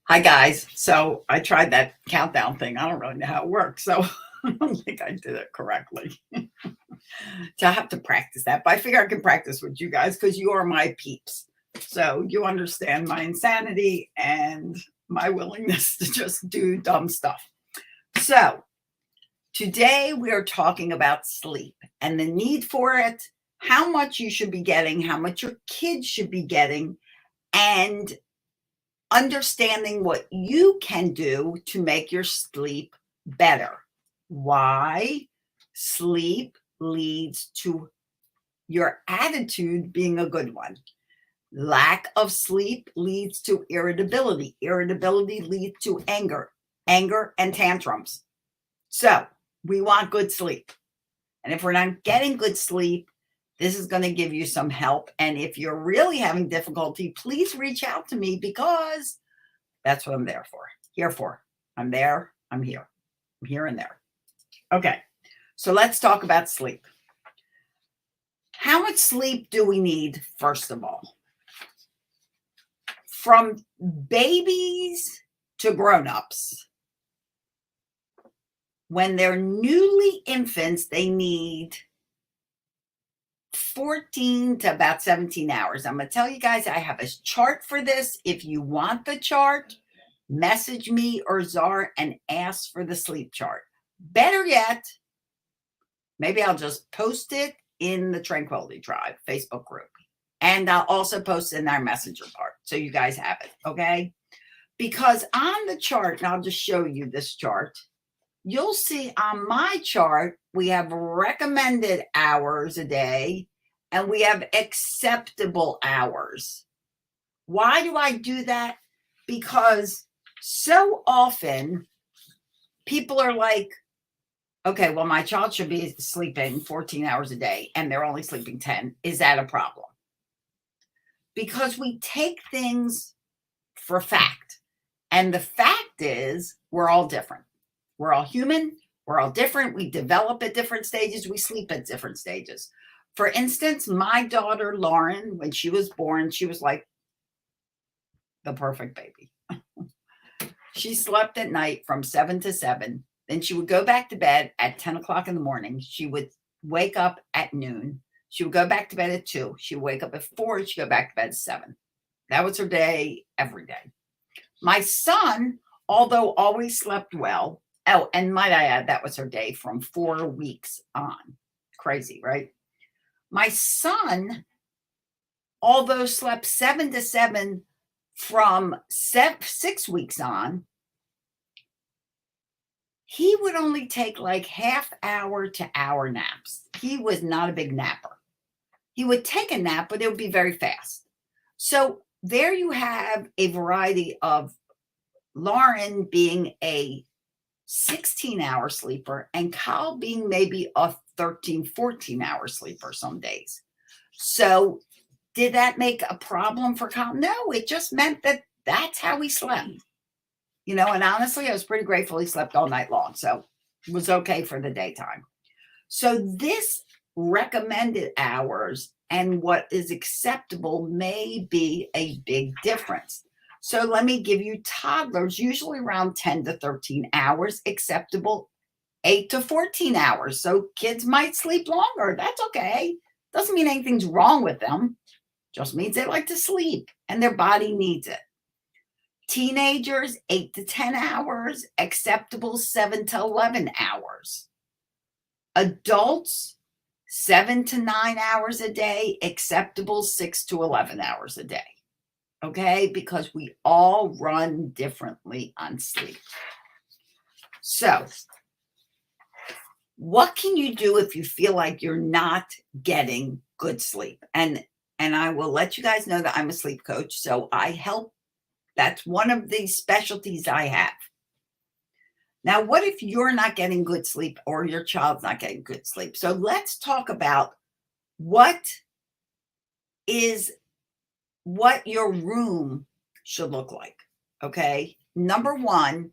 Hi guys. So I tried that countdown thing. I don't really know how it works, so I don't think I did it correctly. So I have to practice that. But I figure I can practice with you guys because you are my peeps. So you understand my insanity and my willingness to just do dumb stuff. So today we are talking about sleep and the need for it, how much you should be getting, how much your kids should be getting, and understanding what you can do to make your sleep better. Why? Sleep leads to your attitude being a good one. Lack of sleep leads to irritability. Irritability leads to anger and tantrums. So we want good sleep. And if we're not getting good sleep, this is going to give you some help. And if you're really having difficulty, please reach out to me because that's what I'm there for. Here for. I'm there. I'm here. I'm here and there. Okay. So let's talk about sleep. How much sleep do we need, first of all? From babies to grown-ups, when they're newly infants, they need 14 to about 17 hours. I'm going to tell you guys, I have a chart for this. If you want the chart, message me or Czar and ask for the sleep chart. Better yet, maybe I'll just post it in the Tranquility Tribe Facebook group. And I'll also post it in our messenger part so you guys have it, okay? Because on the chart, and I'll just show you this chart, you'll see on my chart, we have recommended hours a day and we have acceptable hours. Why do I do that? Because so often people are like, okay, well, my child should be sleeping 14 hours a day and they're only sleeping 10. Is that a problem? Because we take things for fact. And the fact is we're all different. We're all human. We're all different. We develop at different stages. We sleep at different stages. For instance, my daughter, Lauren, when she was born, she was like the perfect baby. She slept at night from 7 to 7. Then she would go back to bed at 10 o'clock in the morning. She would wake up at noon. She would go back to bed at 2. She would wake up at 4. She'd go back to bed at 7. That was her day every day. My son, although always slept well, oh, and might I add, that was her day from 4 weeks on. Crazy, right? My son, although slept 7 to 7 from 6 weeks on, he would only take like half hour to hour naps. He was not a big napper. He would take a nap, but it would be very fast. So there you have a variety of Lauren being a 16-hour sleeper and Kyle being maybe a 13, 14-hour sleeper some days. So did that make a problem for Kyle? No, it just meant that that's how he slept. You know, and honestly, I was pretty grateful he slept all night long. So it was okay for the daytime. So this recommended hours and what is acceptable may be a big difference. So let me give you toddlers, usually around 10 to 13 hours, acceptable 8 to 14 hours. So kids might sleep longer. That's okay. Doesn't mean anything's wrong with them. Just means they like to sleep and their body needs it. Teenagers, 8 to 10 hours, acceptable 7 to 11 hours. Adults, 7 to 9 hours a day, acceptable 6 to 11 hours a day. Okay, because we all run differently on sleep. So, what can you do if you feel like you're not getting good sleep? And I will let you guys know that I'm a sleep coach, so I help. That's one of the specialties I have. Now, what if you're not getting good sleep or your child's not getting good sleep? So let's talk about what your room should look like, okay? Number one,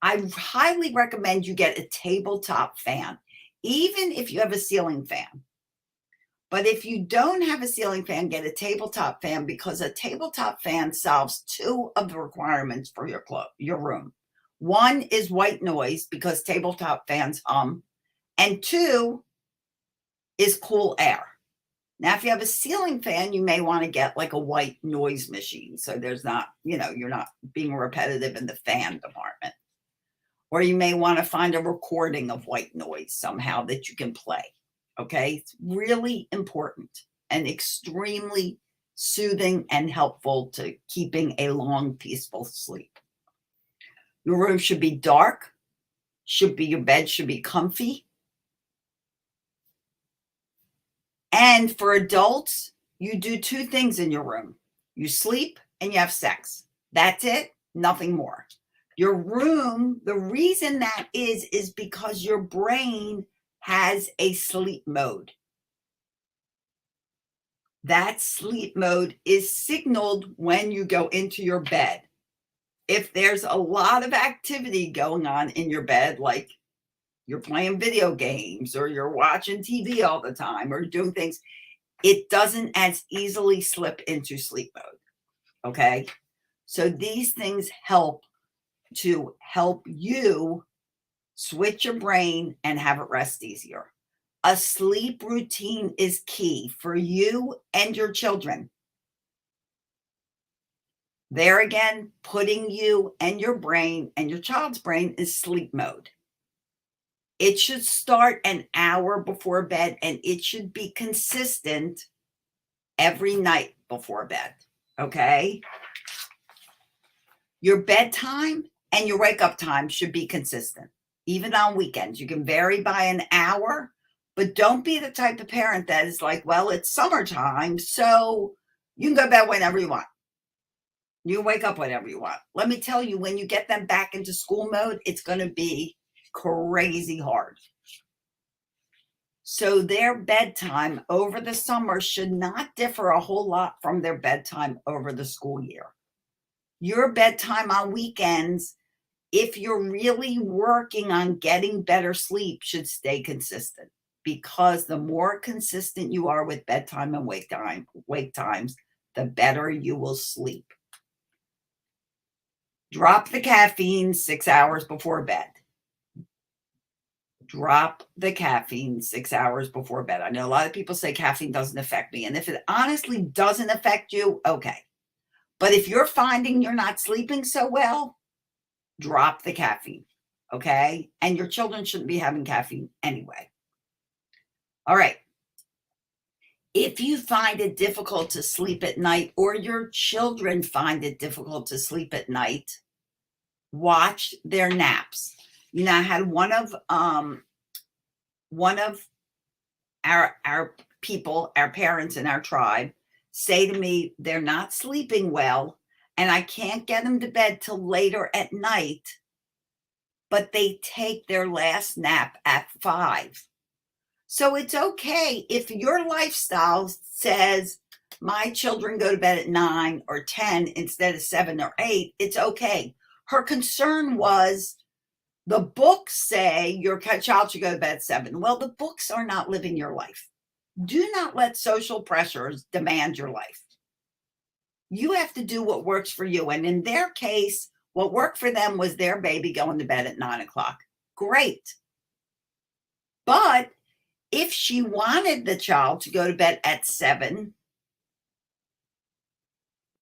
I highly recommend you get a tabletop fan, even if you have a ceiling fan. But if you don't have a ceiling fan, get a tabletop fan, because a tabletop fan solves two of the requirements for your room. One is white noise, because tabletop fans hum, and two is cool air. Now, if you have a ceiling fan, you may want to get like a white noise machine, so there's not, you're not being repetitive in the fan department. Or you may want to find a recording of white noise somehow that you can play. Okay, it's really important and extremely soothing and helpful to keeping a long, peaceful sleep. Your room should be dark, your bed should be comfy. And for adults, you do two things in your room. You sleep and you have sex. That's it, nothing more. Your room, the reason that is because your brain has a sleep mode. That sleep mode is signaled when you go into your bed. If there's a lot of activity going on in your bed, like you're playing video games or you're watching TV all the time or doing things, it doesn't as easily slip into sleep mode. Okay? So these things help to help you switch your brain and have it rest easier. A sleep routine is key for you and your children. There again, putting you and your brain and your child's brain in sleep mode. It should start an hour before bed, and it should be consistent every night before bed. Okay? Your bedtime and your wake up time should be consistent. Even on weekends, you can vary by an hour, but don't be the type of parent that is like, well, it's summertime, so you can go to bed whenever you want. You wake up whenever you want. Let me tell you, when you get them back into school mode, it's going to be crazy hard. So their bedtime over the summer should not differ a whole lot from their bedtime over the school year. Your bedtime on weekends, if you're really working on getting better sleep, should stay consistent, because the more consistent you are with bedtime and wake times, the better you will sleep. Drop the caffeine 6 hours before bed. Drop the caffeine 6 hours before bed. I know a lot of people say caffeine doesn't affect me, and if it honestly doesn't affect you, okay. But if you're finding you're not sleeping so well, drop the caffeine, okay? And your children shouldn't be having caffeine anyway. All right. If you find it difficult to sleep at night, or your children find it difficult to sleep at night, watch their naps. I had one of our people, our parents in our tribe, say to me, they're not sleeping well, and I can't get them to bed till later at night, but they take their last nap at 5. So it's okay if your lifestyle says my children go to bed at 9 or 10 instead of 7 or 8. It's okay. Her concern was, the books say your child should go to bed at 7. Well, the books are not living your life. Do not let social pressures demand your life. You have to do what works for you. And in their case, what worked for them was their baby going to bed at 9 o'clock. Great. But if she wanted the child to go to bed at 7,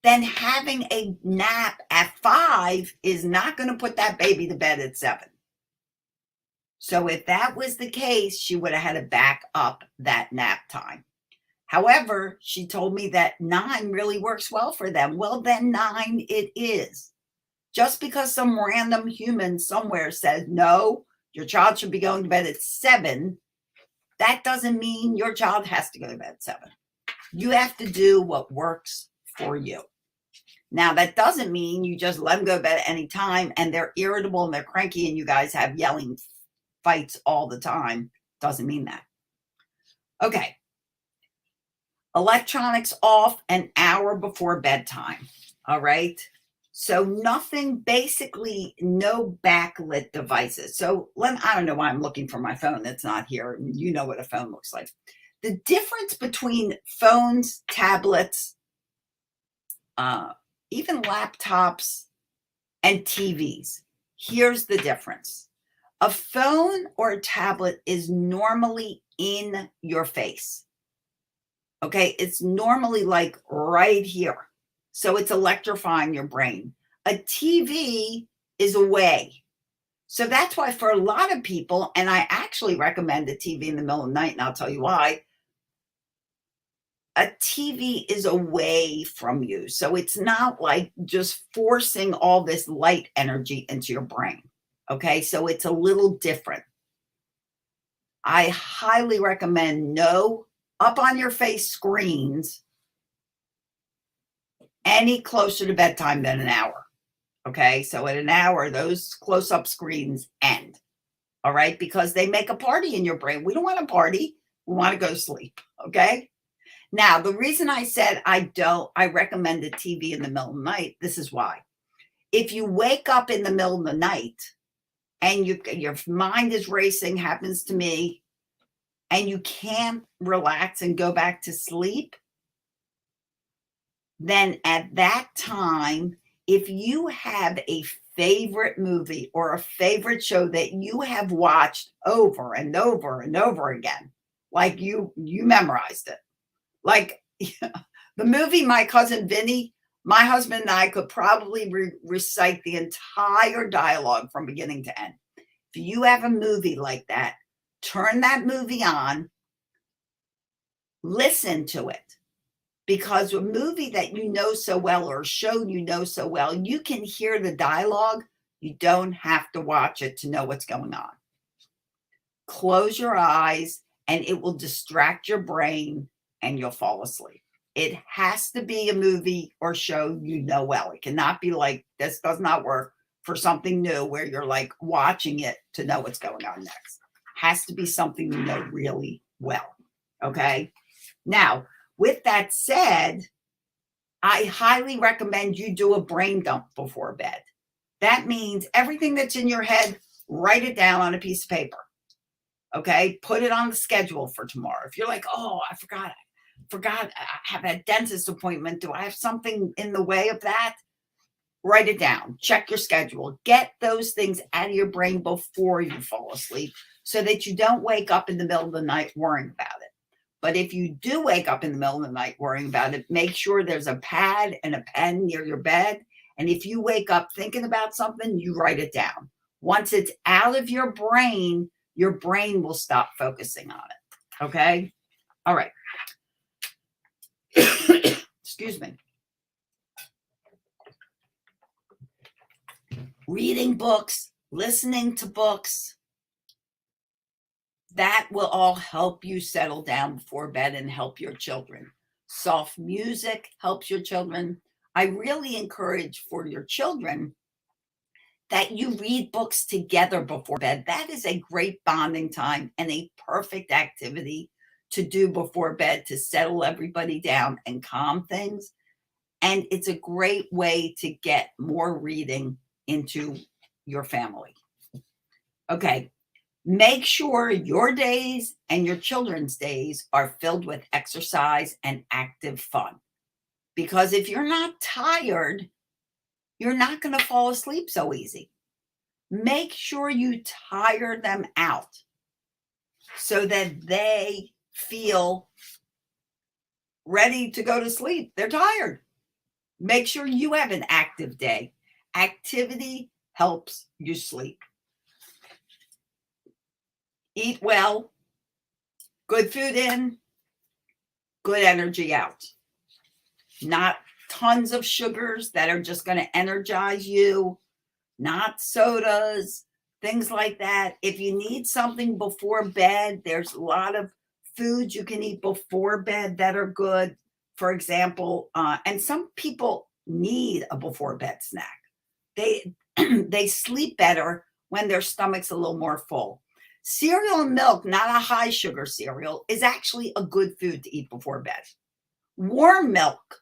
then having a nap at 5 is not going to put that baby to bed at 7. So if that was the case, she would have had to back up that nap time. However, she told me that 9 really works well for them. Well, then 9 it is. Just because some random human somewhere says, no, your child should be going to bed at 7, that doesn't mean your child has to go to bed at 7. You have to do what works for you. Now, that doesn't mean you just let them go to bed at any time and they're irritable and they're cranky and you guys have yelling fights all the time. Doesn't mean that. Okay. Electronics off an hour before bedtime. All right. So nothing, basically no backlit devices. So I don't know why I'm looking for my phone that's not here. You know what a phone looks like. The difference between phones, tablets, even laptops, and TVs. Here's the difference. A phone or a tablet is normally in your face. Okay, it's normally like right here. So it's electrifying your brain. A TV is away. So that's why for a lot of people, and I actually recommend a TV in the middle of the night, and I'll tell you why. A TV is away from you. So it's not like just forcing all this light energy into your brain. Okay, so it's a little different. I highly recommend no up on your face screens any closer to bedtime than an hour. Okay, so at an hour, those close up screens end. All right, because they make a party in your brain. We don't want to party, we want to go to sleep. Okay. Now, the reason I said I recommend a TV in the middle of the night, this is why. If you wake up in the middle of the night and your mind is racing, happens to me, and you can't relax and go back to sleep, then at that time, if you have a favorite movie or a favorite show that you have watched over and over and over again, like you memorized it, like the movie My Cousin Vinny, my husband and I could probably recite the entire dialogue from beginning to end. If you have a movie like that, turn that movie on, listen to it. Because a movie that you know so well or a show you know so well, you can hear the dialogue. You don't have to watch it to know what's going on. Close your eyes and it will distract your brain and you'll fall asleep. It has to be a movie or show you know well. It cannot be like, this does not work for something new where you're like watching it to know what's going on next. Has to be something you know really well. Okay. Now, with that said, I highly recommend you do a brain dump before bed. That means everything that's in your head, write it down on a piece of paper. Okay. Put it on the schedule for tomorrow. If you're like, oh, I forgot, I have a dentist appointment. Do I have something in the way of that? Write it down. Check your schedule. Get those things out of your brain before you fall asleep so that you don't wake up in the middle of the night worrying about it. But if you do wake up in the middle of the night worrying about it, make sure there's a pad and a pen near your bed. And if you wake up thinking about something, you write it down. Once it's out of your brain will stop focusing on it. Okay? All right. Excuse me. Reading books, listening to books, that will all help you settle down before bed and help your children. Soft music helps your children. I really encourage for your children that you read books together before bed. That is a great bonding time and a perfect activity to do before bed to settle everybody down and calm things. And it's a great way to get more reading into your family. Okay. Make sure your days and your children's days are filled with exercise and active fun. Because if you're not tired, you're not going to fall asleep so easy. Make sure you tire them out so that they feel ready to go to sleep. They're tired. Make sure you have an active day. Activity helps you sleep. Eat well, good food in, good energy out. Not tons of sugars that are just going to energize you, not sodas, things like that. If you need something before bed, there's a lot of foods you can eat before bed that are good. For example, and some people need a before bed snack. They sleep better when their stomach's a little more full. Cereal and milk, not a high sugar cereal, is actually a good food to eat before bed. Warm milk,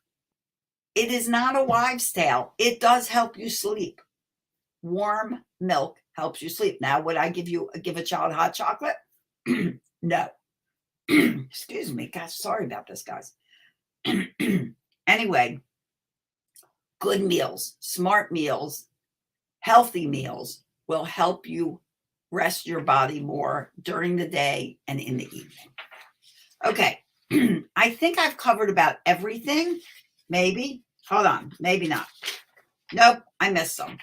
it is not a wives' tale. It does help you sleep. Warm milk helps you sleep. Now, would I give a child hot chocolate? No. Excuse me. Gosh, sorry about this, guys. Anyway, good meals, smart meals, healthy meals will help you rest your body more during the day and in the evening. Okay. I think I've covered about everything. Maybe. Hold on. Maybe not. Nope. I missed some.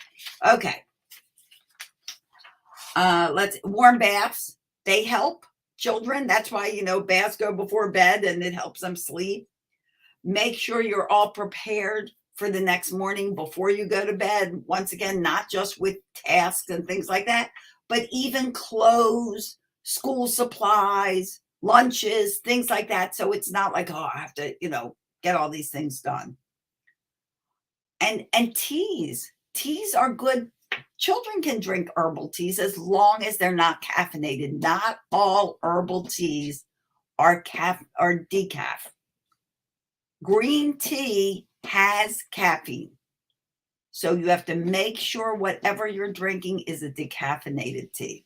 Okay. Let's warm baths. They help children. That's why, baths go before bed and it helps them sleep. Make sure you're all prepared for the next morning before you go to bed. Once again, not just with tasks and things like that, but even clothes, school supplies, lunches, things like that. So it's not like, oh, I have to, get all these things done. And teas are good. Children can drink herbal teas as long as they're not caffeinated. Not all herbal teas are decaf. Green tea has caffeine. So you have to make sure whatever you're drinking is a decaffeinated tea.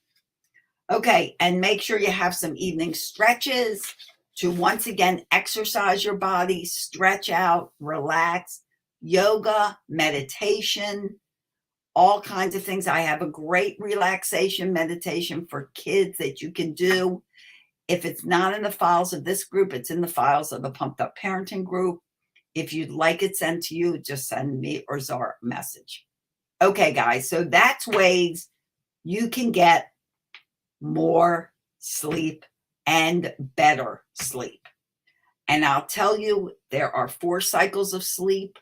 Okay, and make sure you have some evening stretches to once again exercise your body, stretch out, relax, yoga, meditation, all kinds of things. I have a great relaxation meditation for kids that you can do. If it's not in the files of this group, it's in the files of the Pumped Up Parenting group. If you'd like it sent to you, just send me or Zara a message. Okay, guys, so that's ways you can get more sleep and better sleep. And I'll tell you, there are 4 cycles of sleep.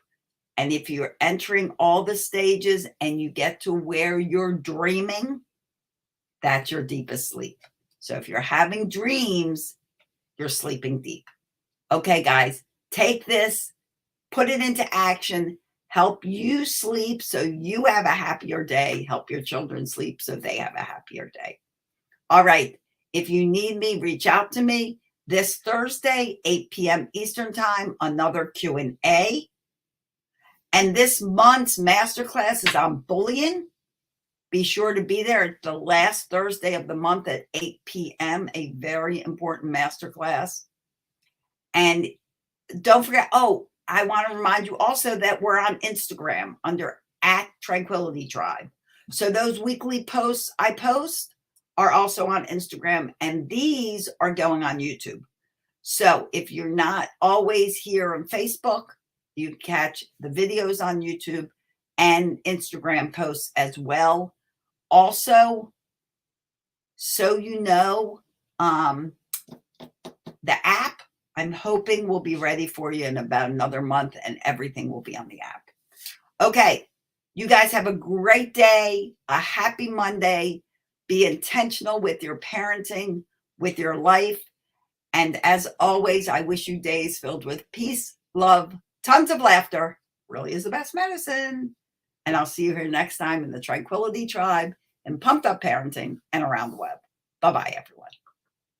And if you're entering all the stages and you get to where you're dreaming, that's your deepest sleep. So if you're having dreams, you're sleeping deep. Okay, guys, take this, put it into action, help you sleep so you have a happier day, help your children sleep so they have a happier day. All right, if you need me, reach out to me. This Thursday, 8 p.m. Eastern Time, another Q&A. And this month's masterclass is on bullying. Be sure to be there. It's the last Thursday of the month at 8 p.m., a very important masterclass. And don't forget, I want to remind you also that we're on Instagram under @Tranquility Tribe. So those weekly posts I post are also on Instagram, and these are going on YouTube. So if you're not always here on Facebook, you catch the videos on YouTube and Instagram posts as well. Also, so you know, the app, I'm hoping will be ready for you in about another month and everything will be on the app. Okay, you guys have a great day, a happy Monday. Be intentional with your parenting, with your life. And as always, I wish you days filled with peace, love, tons of laughter. Really is the best medicine. And I'll see you here next time in the Tranquility Tribe and Pumped Up Parenting and around the web. Bye-bye, everyone.